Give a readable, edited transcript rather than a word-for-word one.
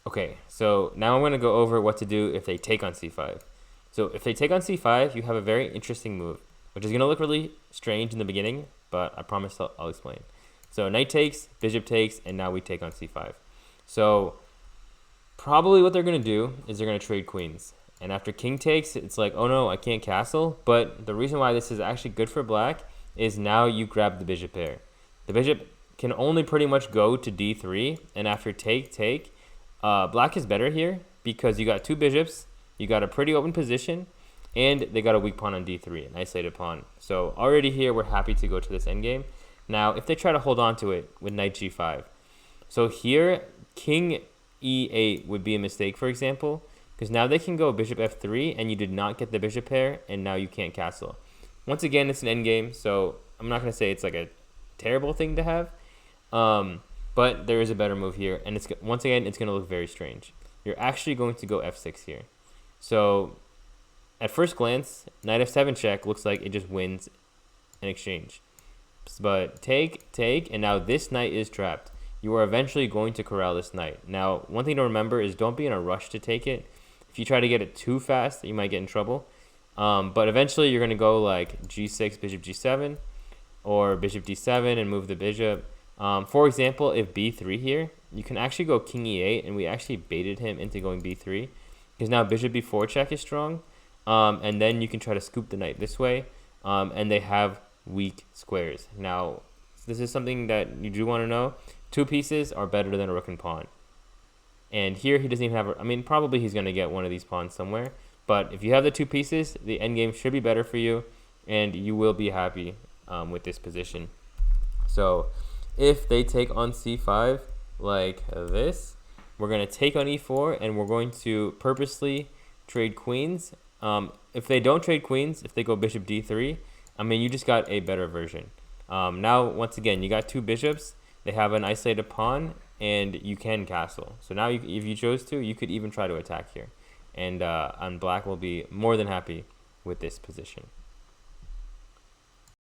Okay, so now I'm going to go over what to do if they take on c5. So if they take on c5, you have a very interesting move, which is going to look really strange in the beginning, but I promise I'll explain. So knight takes, bishop takes, and now we take on c5. So probably what they're going to do is they're going to trade queens. And after king takes, it's like, oh no, I can't castle. But the reason why this is actually good for black is now you grab the bishop pair. The bishop can only pretty much go to d3, and after take, black is better here because you got two bishops, you got a pretty open position, and they got a weak pawn on d3, an isolated pawn. So already here, we're happy to go to this endgame. Now, if they try to hold on to it with knight g5, so here, king e8 would be a mistake, for example, because now they can go bishop f3, and you did not get the bishop pair, and now you can't castle. Once again, it's an endgame, so I'm not going to say it's like a terrible thing to have, but there is a better move here, and it's once again, it's going to look very strange. You're actually going to go f6 here. So at first glance, knight f7 check looks like it just wins an exchange. But take, and now this knight is trapped. You are eventually going to corral this knight. Now, one thing to remember is don't be in a rush to take it. If you try to get it too fast, you might get in trouble. But eventually, you're going to go like g6, bishop g7, or bishop d7 and move the bishop. For example, if b3 here, you can actually go king e8, and we actually baited him into going b3 because now bishop b4 check is strong, and then you can try to scoop the knight this way, and they have weak squares. Now, this is something that you do want to know. Two pieces are better than a rook and pawn. And here he doesn't even have, I mean, probably he's going to get one of these pawns somewhere, but if you have the two pieces, the endgame should be better for you, and you will be happy with this position. So if they take on c5 like this, we're going to take on e4, and we're going to purposely trade queens. If they don't trade queens, if they go bishop d3, I mean, you just got a better version. Now, once again, you got two bishops. They have an isolated pawn, and you can castle. So now, if you chose to, you could even try to attack here. And black will be more than happy with this position.